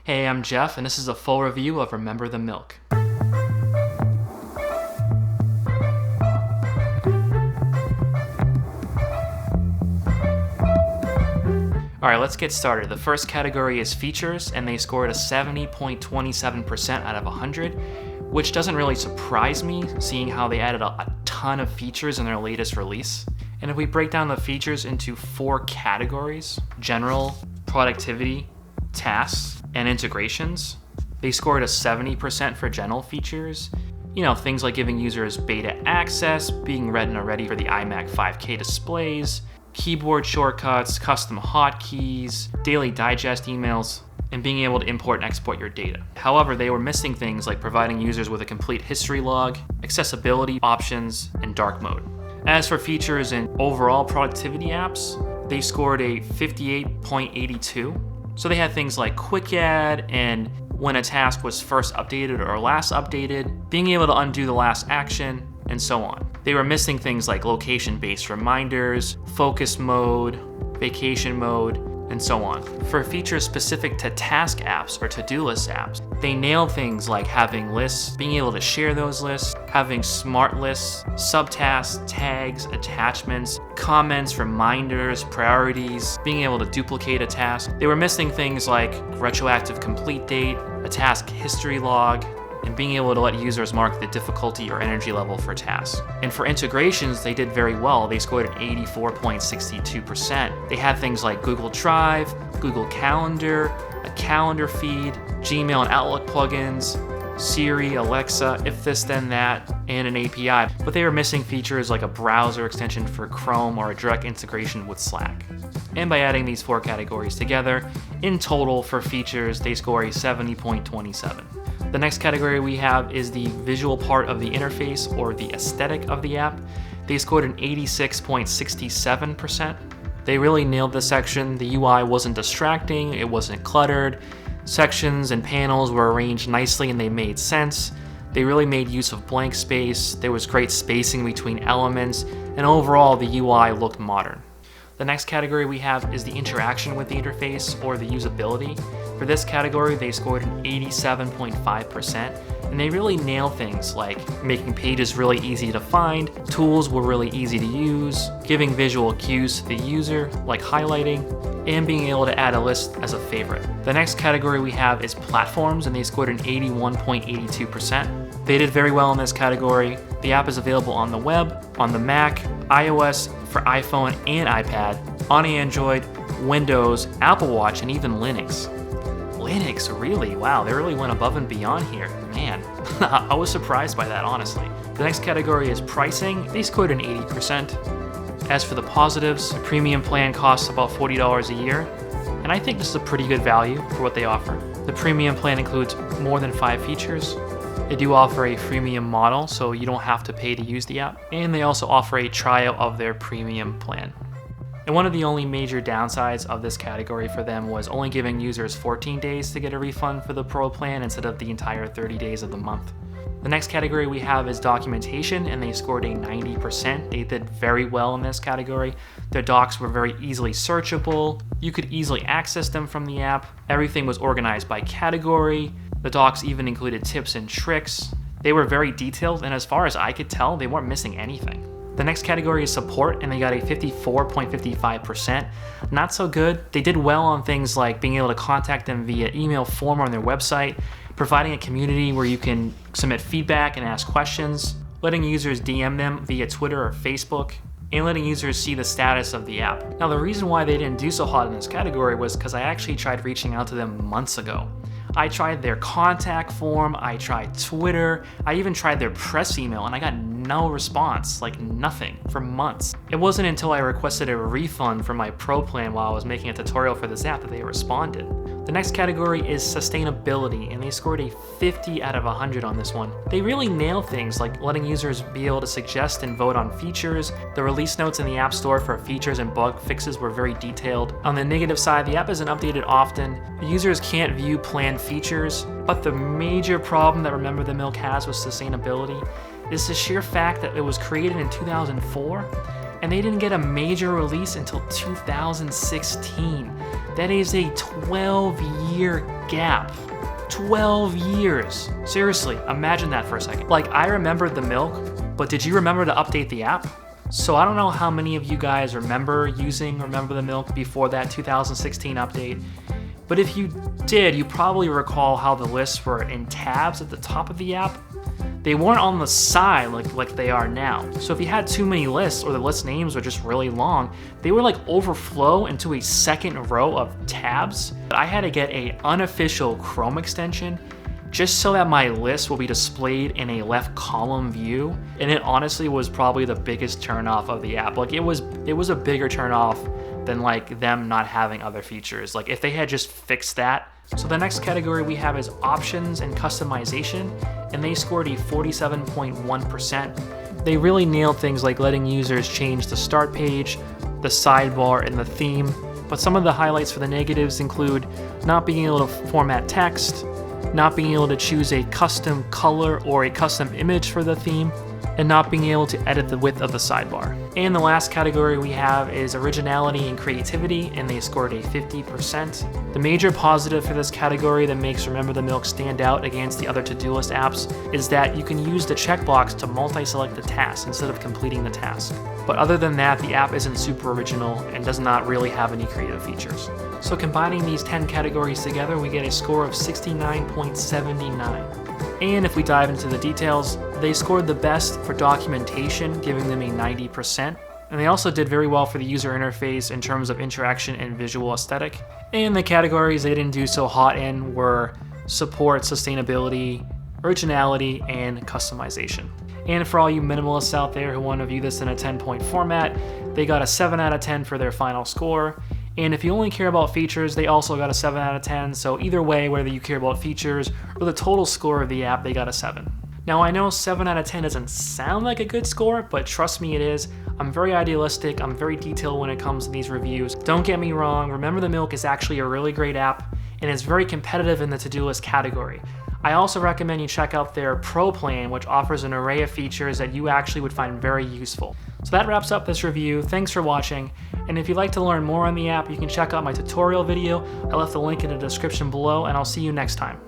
Hey, I'm Jeff, and this is a full review of Remember the Milk. Alright, let's get started. The first category is features, and they scored a 70.27% out of 100, which doesn't really surprise me, seeing how they added a ton of features in their latest release. And if we break down the features into 4 categories: general, productivity, tasks, and integrations, they scored a 70% for general features. Things like giving users beta access, being retina ready for the iMac 5K displays, keyboard shortcuts, custom hotkeys, daily digest emails, and being able to import and export your data. However, they were missing things like providing users with a complete history log, accessibility options, and dark mode. As for features in overall productivity apps, they scored a 58.82. So they had things like quick add and when a task was first updated or last updated, being able to undo the last action, and so on. They were missing things like location-based reminders, focus mode, vacation mode, and so on. For features specific to task apps or to-do list apps, they nailed things like having lists, being able to share those lists, having smart lists, subtasks, tags, attachments, comments, reminders, priorities, being able to duplicate a task. They were missing things like retroactive complete date, a task history log, and being able to let users mark the difficulty or energy level for tasks. And for integrations, they did very well. They scored an 84.62%. They had things like Google Drive, Google Calendar, a calendar feed, Gmail and Outlook plugins, Siri, Alexa, if this then that, and an API. But they were missing features like a browser extension for Chrome or a direct integration with Slack. And by adding these 4 categories together, in total for features, they score a 70.27. The next category we have is the visual part of the interface or the aesthetic of the app. They scored an 86.67%. They really nailed this section. The UI wasn't distracting, it wasn't cluttered. Sections and panels were arranged nicely and they made sense. They really made use of blank space. There was great spacing between elements, and overall the UI looked modern. The next category we have is the interaction with the interface or the usability. For this category, they scored an 87.5%, and they really nailed things like making pages really easy to find, tools were really easy to use, giving visual cues to the user, like highlighting, and being able to add a list as a favorite. The next category we have is platforms, and they scored an 81.82%. They did very well in this category. The app is available on the web, on the Mac, iOS, for iPhone and iPad, on Android, Windows, Apple Watch, and even Linux. Linux, really? Wow, they really went above and beyond here. Man, I was surprised by that, honestly. The next category is pricing. They scored an 80%. As for the positives, the premium plan costs about $40 a year, and I think this is a pretty good value for what they offer. The premium plan includes more than 5 features. They do offer a freemium model, so you don't have to pay to use the app, and they also offer a trial of their premium plan. And one of the only major downsides of this category for them was only giving users 14 days to get a refund for the Pro plan instead of the entire 30 days of the month. The next category we have is documentation, and they scored a 90%. They did very well in this category. Their docs were very easily searchable. You could easily access them from the app. Everything was organized by category. The docs even included tips and tricks. They were very detailed, and as far as I could tell, they weren't missing anything. The next category is support, and they got a 54.55%. Not so good. They did well on things like being able to contact them via email form on their website, providing a community where you can submit feedback and ask questions, letting users DM them via Twitter or Facebook, and letting users see the status of the app. Now, the reason why they didn't do so hot in this category was because I actually tried reaching out to them months ago. I tried their contact form, I tried Twitter, I even tried their press email, and I got no response, like nothing, for months. It wasn't until I requested a refund for my Pro plan while I was making a tutorial for this app that they responded. The next category is sustainability, and they scored a 50 out of 100 on this one. They really nailed things like letting users be able to suggest and vote on features. The release notes in the App Store for features and bug fixes were very detailed. On the negative side, the app isn't updated often. Users can't view planned features, but the major problem that Remember the Milk has with sustainability is the sheer fact that it was created in 2004 and they didn't get a major release until 2016. That is a 12-year gap. 12 years. Seriously, imagine that for a second. Like, I remembered the milk, but did you remember to update the app? So I don't know how many of you guys remember using Remember the Milk before that 2016 update, but if you did, you probably recall how the lists were in tabs at the top of the app. They weren't on the side like they are now. So if you had too many lists or the list names were just really long, they would like overflow into a second row of tabs. I had to get an unofficial Chrome extension just so that my list will be displayed in a left column view. And it honestly was probably the biggest turnoff of the app. Like it was a bigger turnoff than like them not having other features. Like if they had just fixed that. So the next category we have is options and customization, and they scored a 47.1%. They really nailed things like letting users change the start page, the sidebar, and the theme. But some of the highlights for the negatives include not being able to format text, not being able to choose a custom color or a custom image for the theme, and not being able to edit the width of the sidebar. And the last category we have is originality and creativity, and they scored a 50%. The major positive for this category that makes Remember the Milk stand out against the other to-do list apps is that you can use the checkbox to multi-select the task instead of completing the task. But other than that, the app isn't super original and does not really have any creative features. So combining these 10 categories together, we get a score of 69.79. And if we dive into the details, they scored the best for documentation, giving them a 90%. And they also did very well for the user interface in terms of interaction and visual aesthetic. And the categories they didn't do so hot in were support, sustainability, originality, and customization. And for all you minimalists out there who want to view this in a 10-point format, they got a 7 out of 10 for their final score. And if you only care about features, they also got a 7 out of 10. So either way, whether you care about features or the total score of the app, they got a 7. Now I know 7 out of 10 doesn't sound like a good score, but trust me, it is. I'm very idealistic, I'm very detailed when it comes to these reviews. Don't get me wrong, Remember the Milk is actually a really great app, and it's very competitive in the to-do list category. I also recommend you check out their Pro plan, which offers an array of features that you actually would find very useful. So that wraps up this review. Thanks for watching. And if you'd like to learn more on the app, you can check out my tutorial video. I left the link in the description below, and I'll see you next time.